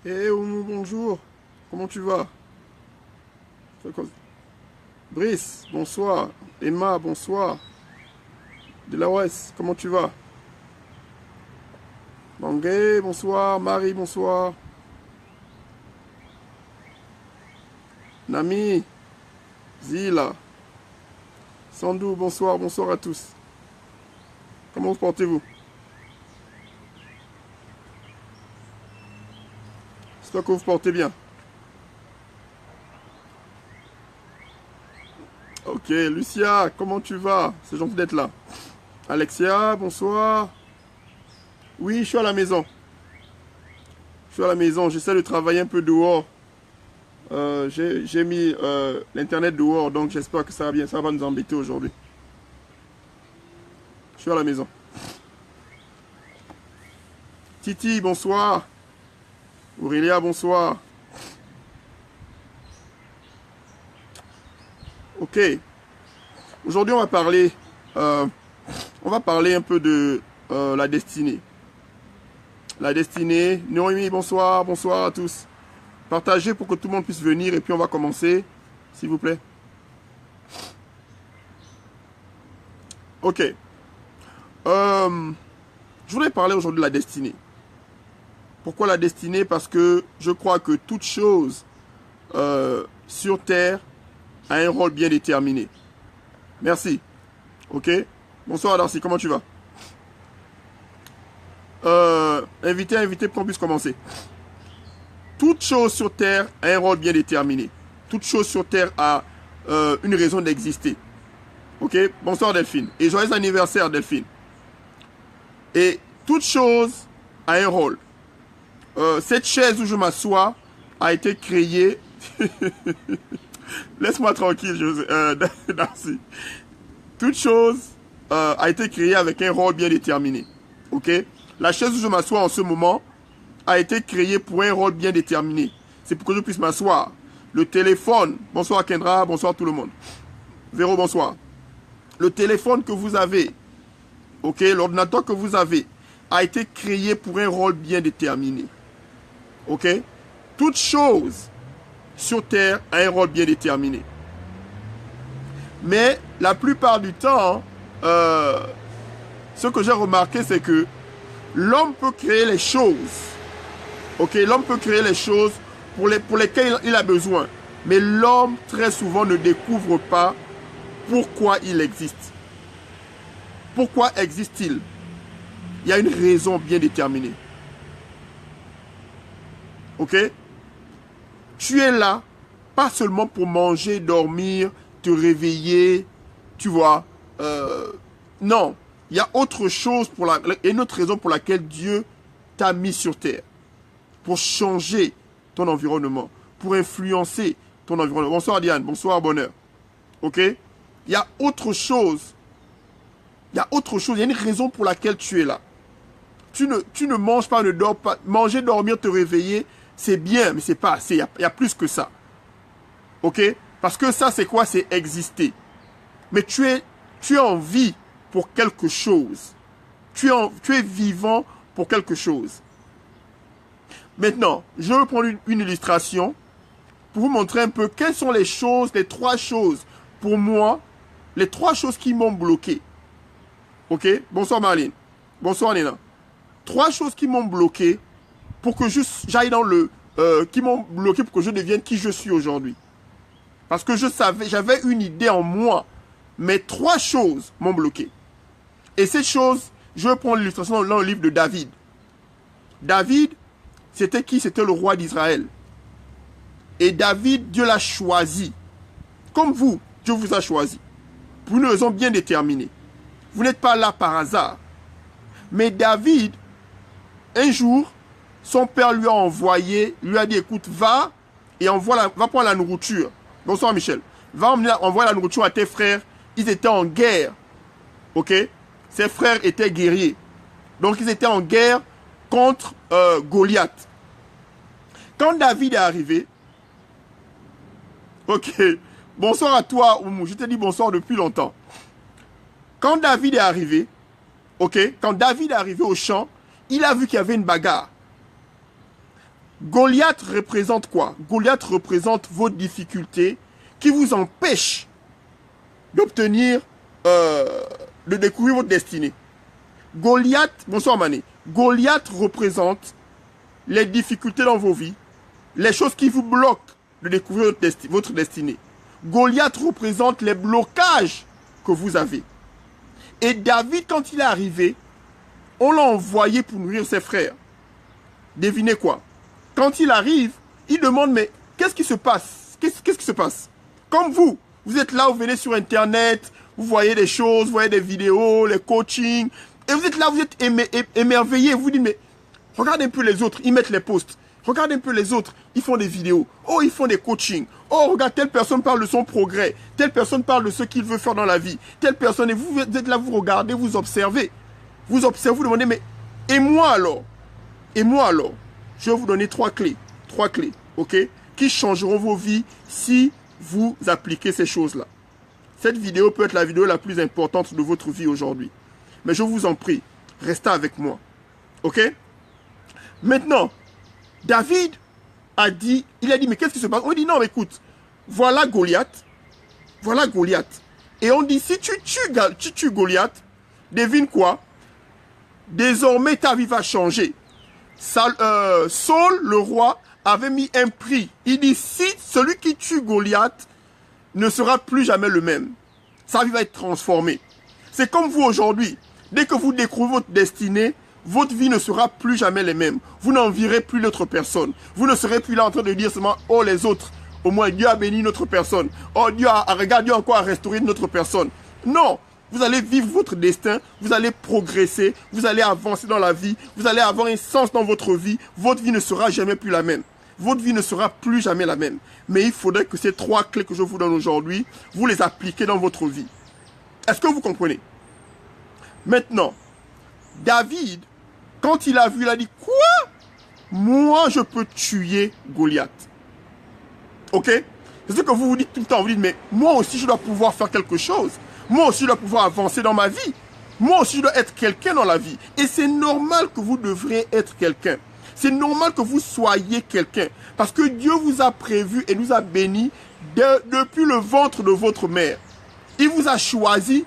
Eh Oumou, bonjour. Comment tu vas? Brice, bonsoir. Emma, bonsoir. Delawes, comment tu vas? Bangé, bonsoir. Marie, bonsoir. Nami, Zila, Sandou, bonsoir. Bonsoir à tous. Comment vous portez-vous? J'espère que vous vous portez bien. Ok, Lucia, comment tu vas? C'est gentil d'être là. Alexia, bonsoir. Oui, je suis à la maison. Je suis à la maison. J'essaie de travailler un peu dehors. J'ai mis l'internet dehors, donc j'espère que ça va bien. Ça va nous embêter aujourd'hui. Je suis à la maison. Titi, bonsoir. Aurélia, bonsoir. Ok. Aujourd'hui, on va parler un peu de la destinée. La destinée. Noémie, bonsoir. Bonsoir à tous. Partagez pour que tout le monde puisse venir et puis on va commencer, s'il vous plaît. Ok. Je voudrais parler aujourd'hui de la destinée. Pourquoi la destinée? Parce que je crois que toute chose sur Terre a un rôle bien déterminé. Merci. Ok. Bonsoir Darcy, comment tu vas? Invité pour qu'on puisse commencer. Toute chose sur Terre a un rôle bien déterminé. Toute chose sur Terre a une raison d'exister. Ok. Bonsoir Delphine. Et joyeux anniversaire Delphine. Et toute chose a un rôle. Cette chaise où je m'assois a été créée. Laisse-moi tranquille, Darcy. Toute chose a été créée avec un rôle bien déterminé. Ok? La chaise où je m'assois en ce moment a été créée pour un rôle bien déterminé. C'est pour que je puisse m'asseoir. Le téléphone, bonsoir Kendra, bonsoir tout le monde. Véro, bonsoir. Le téléphone que vous avez, ok, l'ordinateur que vous avez, a été créé pour un rôle bien déterminé. Ok? Toute chose sur Terre a un rôle bien déterminé. Mais la plupart du temps, ce que j'ai remarqué, c'est que l'homme peut créer les choses. Ok, l'homme peut créer les choses pour lesquelles il a besoin. Mais l'homme, très souvent, ne découvre pas pourquoi il existe. Pourquoi existe-t-il? Il y a une raison bien déterminée. Ok? Tu es là, pas seulement pour manger, dormir, te réveiller, tu vois. Non, il y a autre chose, une autre raison pour laquelle Dieu t'a mis sur terre. Pour changer ton environnement, pour influencer ton environnement. Bonsoir Diane, bonsoir Bonheur. Ok? Il y a autre chose. Il y a autre chose, il y a une raison pour laquelle tu es là. Tu ne manges pas, ne dors pas. Manger, dormir, te réveiller, c'est bien, mais c'est pas assez. Il y a plus que ça. Ok? Parce que ça, c'est quoi? C'est exister. Mais tu es en vie pour quelque chose. Tu es vivant pour quelque chose. Maintenant, je vais prendre une illustration pour vous montrer un peu quelles sont les choses, les trois choses, pour moi, les trois choses qui m'ont bloqué. Ok? Bonsoir Marlene. Bonsoir Nina. Trois choses qui m'ont bloqué pour que j'aille dans qui m'ont bloqué pour que je devienne qui je suis aujourd'hui. Parce que j'avais une idée en moi, mais trois choses m'ont bloqué. Et ces choses, je vais prendre l'illustration dans le livre de David. David, c'était qui? C'était le roi d'Israël. Et David, Dieu l'a choisi. Comme vous, Dieu vous a choisi. Pour une raison bien déterminée. Vous n'êtes pas là par hasard. Mais David, un jour, son père lui a dit, écoute, va prendre la nourriture. Bonsoir Michel. Envoie la nourriture à tes frères. Ils étaient en guerre. Ok? Ses frères étaient guerriers. Donc ils étaient en guerre contre Goliath. Quand David est arrivé, ok, bonsoir à toi Oumou, je t'ai dit bonsoir depuis longtemps. Quand David est arrivé, ok, quand David est arrivé au champ, il a vu qu'il y avait une bagarre. Goliath représente quoi? Goliath représente vos difficultés qui vous empêchent d'obtenir, de découvrir votre destinée. Goliath, bonsoir Mané. Goliath représente les difficultés dans vos vies, les choses qui vous bloquent de découvrir votre destinée. Goliath représente les blocages que vous avez. Et David, quand il est arrivé, on l'a envoyé pour nourrir ses frères. Devinez quoi? Quand il arrive, il demande, mais qu'est-ce qui se passe? Qu'est-ce qui se passe? Comme vous êtes là, vous venez sur Internet, vous voyez des choses, vous voyez des vidéos, les coachings, et vous êtes là, vous êtes émerveillé, vous vous dites, mais regardez un peu les autres, ils mettent les posts. Regardez un peu les autres, ils font des vidéos. Oh, ils font des coachings. Oh, regarde, telle personne parle de son progrès. Telle personne parle de ce qu'il veut faire dans la vie. Telle personne, et vous êtes là, vous regardez, vous observez. Vous observez, vous demandez, mais et moi alors? Et moi alors? Je vais vous donner 3 clés. 3 clés, ok? Qui changeront vos vies si vous appliquez ces choses-là. Cette vidéo peut être la vidéo la plus importante de votre vie aujourd'hui. Mais je vous en prie, restez avec moi. Ok? Maintenant, David a dit, mais qu'est-ce qui se passe? On dit, non, mais écoute, voilà Goliath. Voilà Goliath. Et on dit, si tu tues Goliath, devine quoi? Désormais, ta vie va changer. Saul, le roi, avait mis un prix. Il dit, si celui qui tue Goliath ne sera plus jamais le même, sa vie va être transformée. C'est comme vous aujourd'hui. Dès que vous découvrez votre destinée, votre vie ne sera plus jamais les mêmes. Vous n'envierez plus l'autre personne. Vous ne serez plus là en train de dire seulement, oh les autres, au moins Dieu a béni notre personne. Oh regarde, Dieu a encore restauré notre personne. Non, vous allez vivre votre destin, vous allez progresser, vous allez avancer dans la vie, vous allez avoir un sens dans votre vie. Votre vie ne sera jamais plus la même. Votre vie ne sera plus jamais la même. Mais il faudrait que ces 3 clés que je vous donne aujourd'hui, vous les appliquez dans votre vie. Est-ce que vous comprenez? Maintenant, David, quand il a vu, il a dit, quoi? Moi, je peux tuer Goliath. Ok? C'est ce que vous vous dites tout le temps. Vous dites, mais moi aussi, je dois pouvoir faire quelque chose. Moi aussi, je dois pouvoir avancer dans ma vie. Moi aussi, je dois être quelqu'un dans la vie. Et c'est normal que vous devriez être quelqu'un. C'est normal que vous soyez quelqu'un. Parce que Dieu vous a prévu et nous a bénis depuis le ventre de votre mère. Il vous a choisi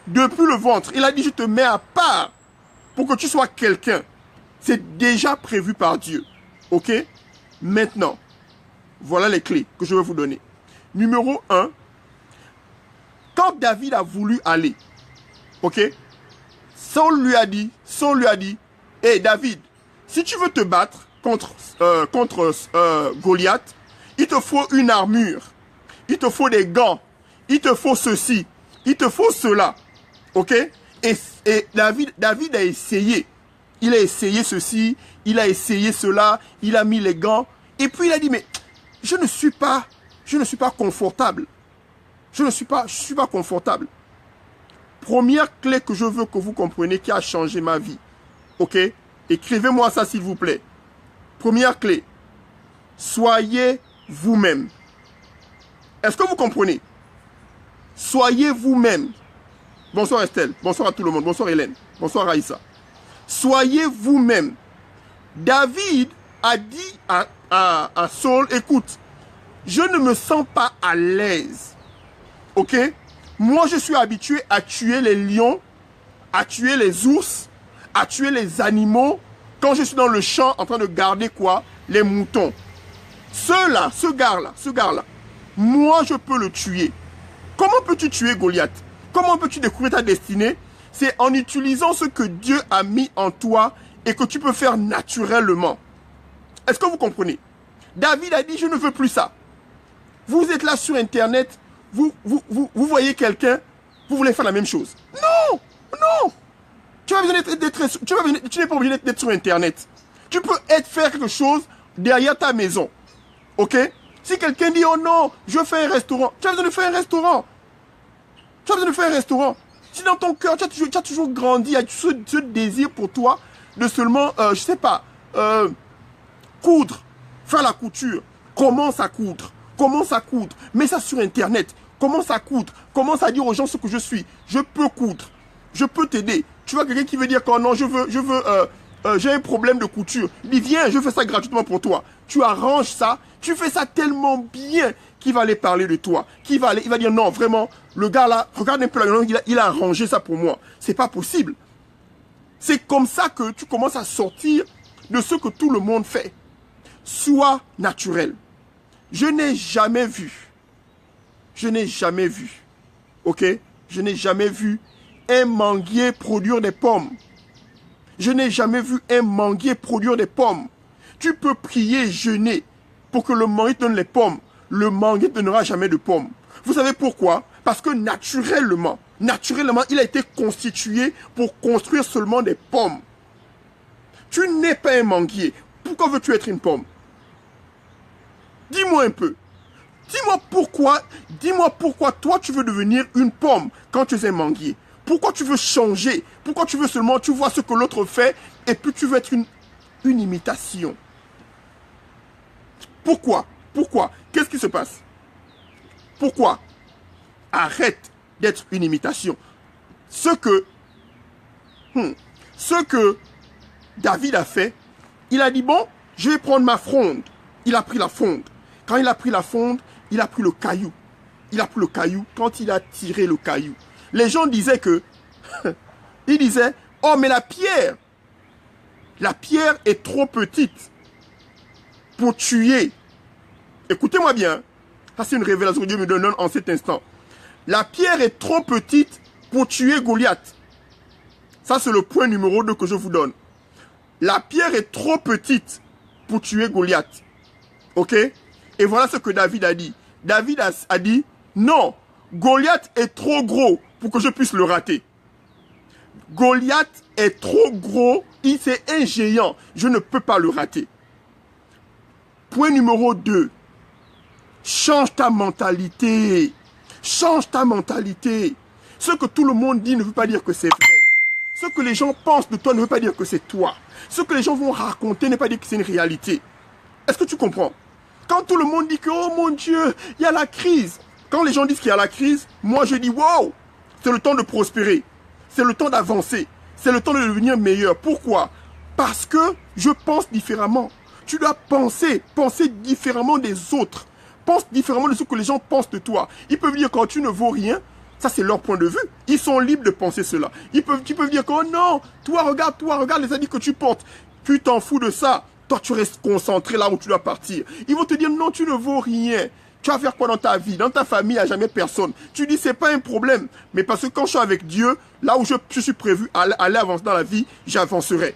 depuis le ventre. Il a dit, je te mets à part pour que tu sois quelqu'un. C'est déjà prévu par Dieu. Ok? Maintenant, voilà les clés que je vais vous donner. Numéro 1, quand David a voulu aller, ok? Saul lui a dit, hey David, si tu veux te battre contre Goliath, il te faut une armure, il te faut des gants, il te faut ceci, il te faut cela, ok? Et David a essayé. Il a essayé ceci, il a essayé cela, il a mis les gants. Et puis il a dit, mais je ne suis pas confortable. Je ne suis pas confortable. Première clé que je veux que vous compreniez qui a changé ma vie. Ok? Écrivez-moi ça s'il vous plaît. Première clé. Soyez vous-même. Est-ce que vous comprenez? Soyez vous-même. Bonsoir Estelle. Bonsoir à tout le monde. Bonsoir Hélène. Bonsoir Raïssa. Soyez vous-même. David a dit à Saul, écoute, je ne me sens pas à l'aise. Ok? Moi, je suis habitué à tuer les lions, à tuer les ours, à tuer les animaux quand je suis dans le champ en train de garder quoi? Les moutons. Ce gars-là, moi, je peux le tuer. Comment peux-tu tuer Goliath? Comment peux-tu découvrir ta destinée? C'est en utilisant ce que Dieu a mis en toi et que tu peux faire naturellement. Est-ce que vous comprenez? David a dit, je ne veux plus ça. Vous êtes là sur Internet, vous voyez quelqu'un, vous voulez faire la même chose. Non, non. Tu n'es pas obligé d'être sur Internet. Tu peux faire quelque chose derrière ta maison. Ok? Si quelqu'un dit, oh non, je fais un restaurant, tu as besoin de faire un restaurant. Tu as besoin de faire un restaurant. Si dans ton cœur, tu as toujours grandi, il y a ce désir pour toi de seulement, je sais pas, coudre, faire la couture. Commence à coudre. Commence à coudre. Mets ça sur Internet. Commence à coudre. Commence à dire aux gens ce que je suis. Je peux coudre. Je peux t'aider. Tu vois quelqu'un qui veut dire que non, je veux j'ai un problème de couture. Il dit, viens, je fais ça gratuitement pour toi. Tu arranges ça, tu fais ça tellement bien qu'il va aller parler de toi. Il va dire, non, vraiment, le gars là, regarde un peu il a arrangé ça pour moi. C'est pas possible. C'est comme ça que tu commences à sortir de ce que tout le monde fait. Sois naturel. Je n'ai jamais vu, ok? Je n'ai jamais vu un manguier produire des pommes. Je n'ai jamais vu un manguier produire des pommes. Tu peux prier, jeûner pour que le manguier te donne les pommes. Le manguier ne donnera jamais de pommes. Vous savez pourquoi? Parce que naturellement, il a été constitué pour construire seulement des pommes. Tu n'es pas un manguier. Pourquoi veux-tu être une pomme? Dis-moi un peu. Dis-moi pourquoi toi tu veux devenir une pomme quand tu es un manguier. Pourquoi tu veux changer? Pourquoi tu veux seulement, tu vois ce que l'autre fait et puis tu veux être une imitation? Pourquoi? Qu'est-ce qui se passe? Pourquoi? Arrête d'être une imitation. Ce que David a fait, il a dit, bon, je vais prendre ma fronde. Il a pris la fronde. Quand il a pris la fronde, il a pris le caillou. Quand il a tiré le caillou, les gens disaient que, ils disaient, oh mais la pierre est trop petite pour tuer. Écoutez-moi bien, ça c'est une révélation que Dieu me donne en cet instant. La pierre est trop petite pour tuer Goliath. Ça c'est le point numéro 2 que je vous donne. La pierre est trop petite pour tuer Goliath. Ok? Et voilà ce que David a dit. David a dit, non, Goliath est trop gros pour que je puisse le rater. Goliath est trop gros, c'est un géant, je ne peux pas le rater. Point numéro 2, change ta mentalité. Change ta mentalité. Ce que tout le monde dit ne veut pas dire que c'est vrai. Ce que les gens pensent de toi ne veut pas dire que c'est toi. Ce que les gens vont raconter ne veut pas dire que c'est une réalité. Est-ce que tu comprends? Quand tout le monde dit que, oh mon Dieu, il y a la crise. Quand les gens disent qu'il y a la crise, moi je dis, wow, c'est le temps de prospérer. C'est le temps d'avancer. C'est le temps de devenir meilleur. Pourquoi? Parce que je pense différemment. Tu dois penser différemment des autres. Pense différemment de ce que les gens pensent de toi. Ils peuvent dire quand tu ne vaux rien, ça c'est leur point de vue. Ils sont libres de penser cela. Tu peux dire que, oh non, toi regarde les habits que tu portes. Tu t'en fous de ça. Toi, tu restes concentré là où tu dois partir. Ils vont te dire, non, tu ne vaux rien. Tu vas faire quoi dans ta vie? Dans ta famille, il n'y a jamais personne. Tu dis, c'est pas un problème. Mais parce que quand je suis avec Dieu, là où je suis prévu à aller avancer dans la vie, j'avancerai.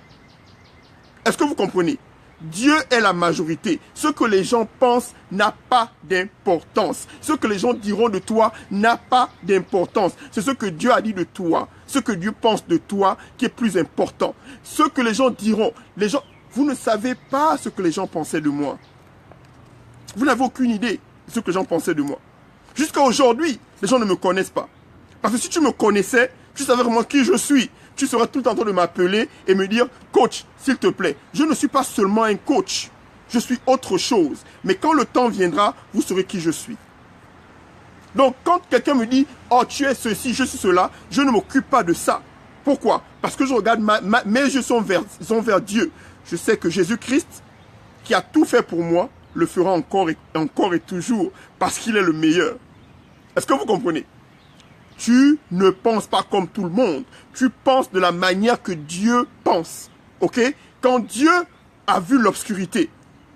Est-ce que vous comprenez? Dieu est la majorité. Ce que les gens pensent n'a pas d'importance. Ce que les gens diront de toi n'a pas d'importance. C'est ce que Dieu a dit de toi. Ce que Dieu pense de toi qui est plus important. Ce que les gens diront. Vous ne savez pas ce que les gens pensaient de moi. Vous n'avez aucune idée de ce que les gens pensaient de moi. Jusqu'à aujourd'hui, les gens ne me connaissent pas. Parce que si tu me connaissais, tu savais vraiment qui je suis. Tu serais tout le temps en train de m'appeler et me dire, coach, s'il te plaît, je ne suis pas seulement un coach. Je suis autre chose. Mais quand le temps viendra, vous saurez qui je suis. Donc, quand quelqu'un me dit, oh, tu es ceci, je suis cela, je ne m'occupe pas de ça. Pourquoi? Parce que je regarde, mes yeux sont vers Dieu. Je sais que Jésus-Christ, qui a tout fait pour moi, le fera encore et toujours, parce qu'il est le meilleur. Est-ce que vous comprenez? Tu ne penses pas comme tout le monde. Tu penses de la manière que Dieu pense. Ok? Quand Dieu a vu l'obscurité,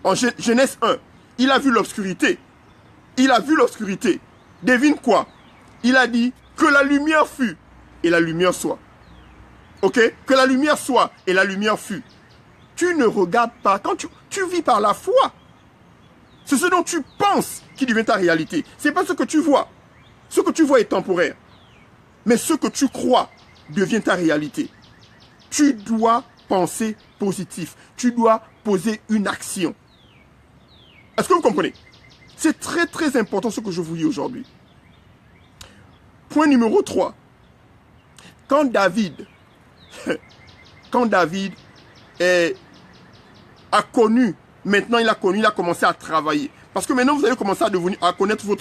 en Genèse 1, il a vu l'obscurité. Devine quoi? Il a dit que la lumière fût et la lumière soit. Ok? Que la lumière soit et la lumière fût. Tu ne regardes pas. Quand tu vis par la foi. C'est ce dont tu penses qui devient ta réalité. Ce n'est pas ce que tu vois. Ce que tu vois est temporaire. Mais ce que tu crois devient ta réalité. Tu dois penser positif. Tu dois poser une action. Est-ce que vous comprenez? C'est très très important ce que je vous dis aujourd'hui. Point numéro 3. Quand David a connu, maintenant il a commencé à travailler. Parce que maintenant vous allez commencer à connaître vous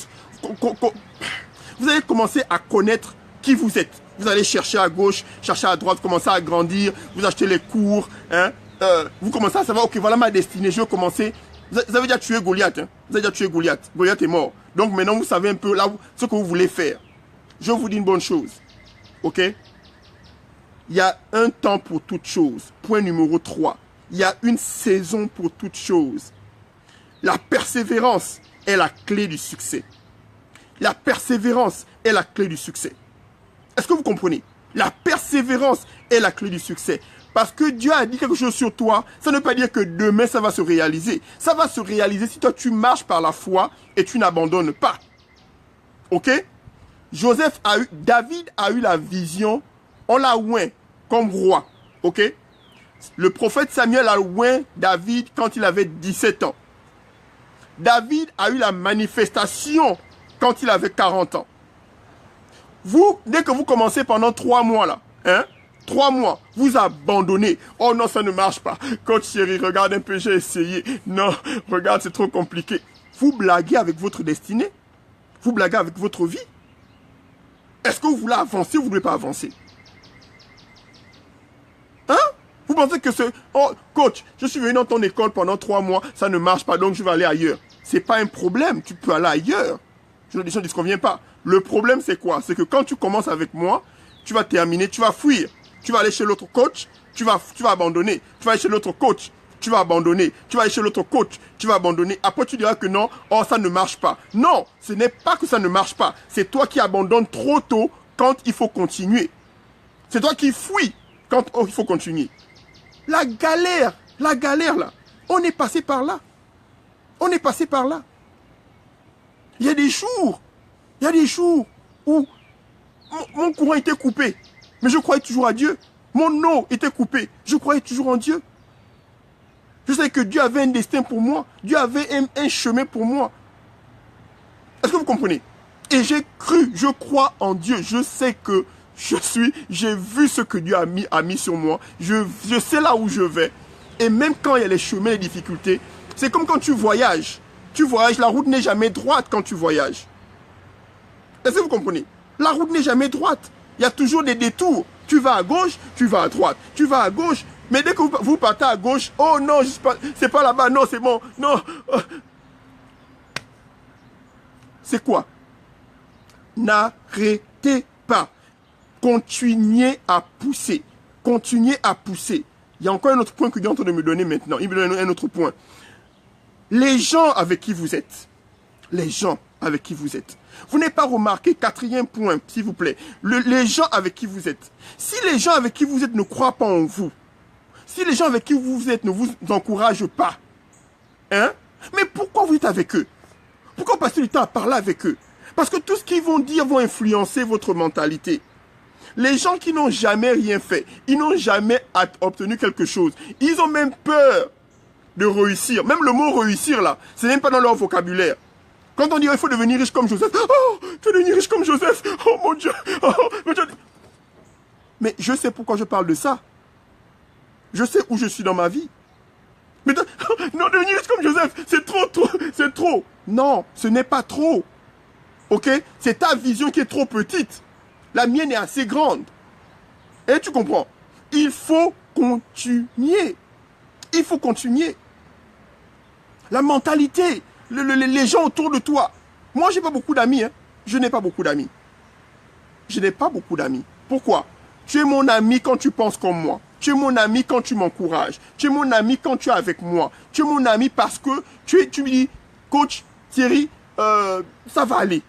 allez commencer à connaître qui vous êtes. Vous allez chercher à gauche, chercher à droite, commencer à grandir, vous achetez les cours, hein, vous commencez à savoir, ok, voilà ma destinée, je vais commencer. Vous avez déjà tué Goliath, hein, vous avez déjà tué Goliath. Goliath est mort. Donc maintenant, vous savez un peu là ce que vous voulez faire. Je vous dis une bonne chose, ok? Il y a un temps pour toute chose. Point numéro 3. Il y a une saison pour toute chose. La persévérance est la clé du succès. La persévérance est la clé du succès. Est-ce que vous comprenez? La persévérance est la clé du succès. Parce que Dieu a dit quelque chose sur toi, ça ne veut pas dire que demain ça va se réaliser. Ça va se réaliser si toi tu marches par la foi et tu n'abandonnes pas. Ok? David a eu la vision, on l'a oint comme roi. Ok? Le prophète Samuel a oint David quand il avait 17 ans. David a eu la manifestation quand il avait 40 ans. Vous, dès que vous commencez pendant 3 mois là, hein, 3 mois, vous abandonnez. Oh non, ça ne marche pas. Coach chéri, regarde un peu, j'ai essayé. Non, regarde, c'est trop compliqué. Vous blaguez avec votre destinée. Vous blaguez avec votre vie. Est-ce que vous voulez avancer ou vous ne voulez pas avancer? Hein? Vous pensez que c'est... Oh, coach, je suis venu dans ton école pendant 3 mois, ça ne marche pas, donc je vais aller ailleurs. C'est pas un problème, tu peux aller ailleurs. Je ne disconviens pas. Le problème, c'est quoi? C'est que quand tu commences avec moi, tu vas terminer, tu vas fuir. Tu vas aller chez l'autre coach, tu vas abandonner. Tu vas aller chez l'autre coach, tu vas abandonner. Tu vas aller chez l'autre coach, tu vas abandonner. Après, tu diras que non, oh, ça ne marche pas. Non, ce n'est pas que ça ne marche pas. C'est toi qui abandonnes trop tôt quand il faut continuer. C'est toi qui fuis quand il faut continuer. La galère là, on est passé par là. On est passé par là. Il y a des jours où mon courant était coupé, mais je croyais toujours à Dieu. Mon eau était coupée, je croyais toujours en Dieu. Je sais que Dieu avait un destin pour moi, Dieu avait un chemin pour moi. Est-ce que vous comprenez? Et j'ai cru, je crois en Dieu, je sais que j'ai vu ce que Dieu a mis sur moi, je sais là où je vais. Et même quand il y a les chemins, les difficultés, c'est comme quand tu voyages. Tu voyages, la route n'est jamais droite quand tu voyages. Est-ce que vous comprenez? La route n'est jamais droite. Il y a toujours des détours. Tu vas à gauche, tu vas à droite. Tu vas à gauche, mais dès que vous partez à gauche, oh non, c'est pas là-bas, non, c'est bon, non. C'est quoi? N'arrêtez pas. Continuez à pousser. Continuez à pousser. Il y a encore un autre point que Dieu est en train de me donner maintenant. Il me donne un autre point. Les gens avec qui vous êtes. Les gens avec qui vous êtes. Vous n'avez pas remarqué, 4e point, s'il vous plaît. Les gens avec qui vous êtes. Si les gens avec qui vous êtes ne croient pas en vous, si les gens avec qui vous êtes ne vous encouragent pas, hein, mais pourquoi vous êtes avec eux? Pourquoi passer du temps à parler avec eux? Parce que tout ce qu'ils vont dire vont influencer votre mentalité. Les gens qui n'ont jamais rien fait, ils n'ont jamais obtenu quelque chose. Ils ont même peur de réussir. Même le mot réussir là, c'est même pas dans leur vocabulaire. Quand on dit il faut devenir riche comme Joseph, oh, tu veux devenir riche comme Joseph, oh mon Dieu, oh, mais je sais pourquoi je parle de ça. Je sais où je suis dans ma vie. Mais non, devenir riche comme Joseph, c'est trop, c'est trop. Non, ce n'est pas trop. Ok? C'est ta vision qui est trop petite. La mienne est assez grande. Et tu comprends? Il faut continuer. Il faut continuer. La mentalité, les gens autour de toi. Moi, j'ai pas beaucoup d'amis. Hein. Je n'ai pas beaucoup d'amis. Je n'ai pas beaucoup d'amis. Pourquoi? Tu es mon ami quand tu penses comme moi. Tu es mon ami quand tu m'encourages. Tu es mon ami quand tu es avec moi. Tu es mon ami parce que tu me dis, coach Thierry, ça va aller.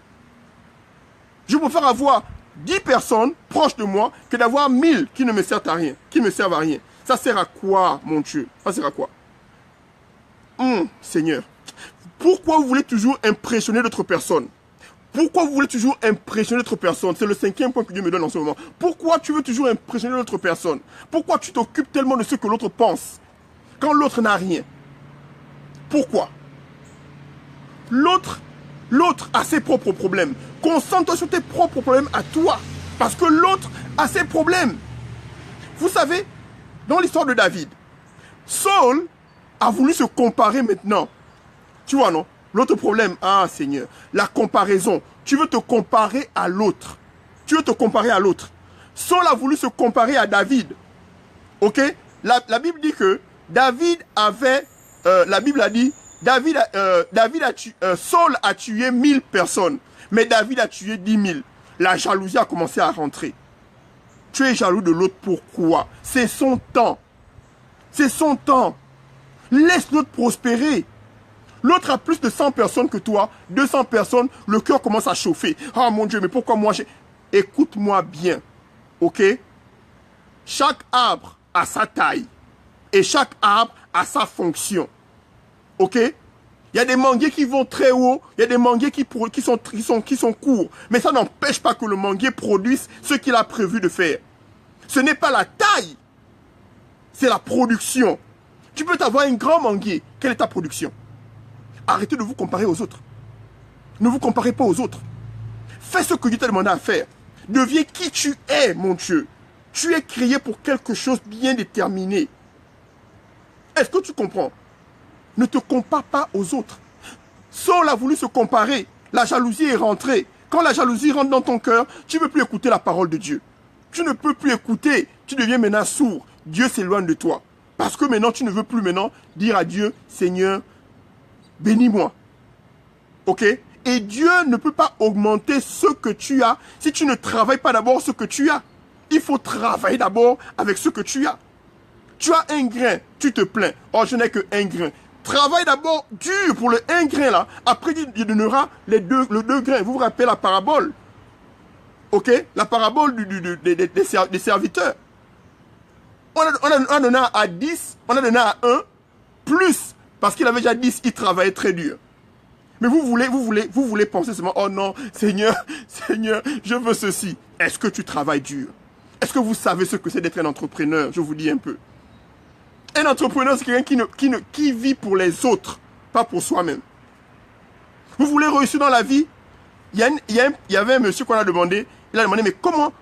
Je préfère avoir 10 personnes proches de moi que d'avoir 1000 qui ne me servent à rien. Qui ne me servent à rien. Ça sert à quoi, mon Dieu? Ça sert à quoi? Seigneur. Pourquoi vous voulez toujours impressionner d'autres personnes? Pourquoi vous voulez toujours impressionner d'autres personnes? C'est le 5e point que Dieu me donne en ce moment. Pourquoi tu veux toujours impressionner d'autres personnes? Pourquoi tu t'occupes tellement de ce que l'autre pense quand l'autre n'a rien? Pourquoi? L'autre a ses propres problèmes. Concentre-toi sur tes propres problèmes à toi. Parce que l'autre a ses problèmes. Vous savez, dans l'histoire de David, Saul a voulu se comparer maintenant. Tu vois, non? L'autre problème, ah Seigneur, la comparaison. Tu veux te comparer à l'autre. Tu veux te comparer à l'autre. Saul a voulu se comparer à David. Ok? La Bible dit que David avait, la Bible a dit, Saul a tué 1000 personnes, mais David a tué 10 000. La jalousie a commencé à rentrer. Tu es jaloux de l'autre, pourquoi? C'est son temps. C'est son temps. Laisse l'autre prospérer. L'autre a plus de 100 personnes que toi, 200 personnes, le cœur commence à chauffer. Ah mon Dieu, mais pourquoi moi j'ai... Écoute-moi bien, ok? Chaque arbre a sa taille et chaque arbre a sa fonction, ok? Il y a des manguiers qui vont très haut, il y a des manguiers qui sont courts, mais ça n'empêche pas que le manguier produise ce qu'il a prévu de faire. Ce n'est pas la taille, c'est la production. Tu peux avoir un grand manguier, quelle est ta production? Arrêtez de vous comparer aux autres. Ne vous comparez pas aux autres. Fais ce que Dieu t'a demandé à faire. Deviens qui tu es, mon Dieu. Tu es créé pour quelque chose de bien déterminé. Est-ce que tu comprends? Ne te compare pas aux autres. Saul a voulu se comparer. La jalousie est rentrée. Quand la jalousie rentre dans ton cœur, tu ne peux plus écouter la parole de Dieu. Tu ne peux plus écouter. Tu deviens maintenant sourd. Dieu s'éloigne de toi. Parce que maintenant, tu ne veux plus maintenant dire à Dieu, Seigneur, bénis-moi. Ok? Et Dieu ne peut pas augmenter ce que tu as si tu ne travailles pas d'abord ce que tu as. Il faut travailler d'abord avec ce que tu as. Tu as un grain, tu te plains. Oh, je n'ai que un grain. Travaille d'abord dur pour le un grain là. Après, il donnera le deux grains. Vous vous rappelez la parabole? Ok? La parabole des serviteurs. On a donné à 10, on a donné à 1, plus, parce qu'il avait déjà 10, il travaillait très dur. Mais vous voulez penser seulement, oh non, Seigneur, je veux ceci. Est-ce que tu travailles dur? Est-ce que vous savez ce que c'est d'être un entrepreneur? Je vous dis un peu. Un entrepreneur, c'est quelqu'un qui vit pour les autres, pas pour soi-même. Vous voulez réussir dans la vie? Il y avait un monsieur qu'on a demandé, il a demandé, mais comment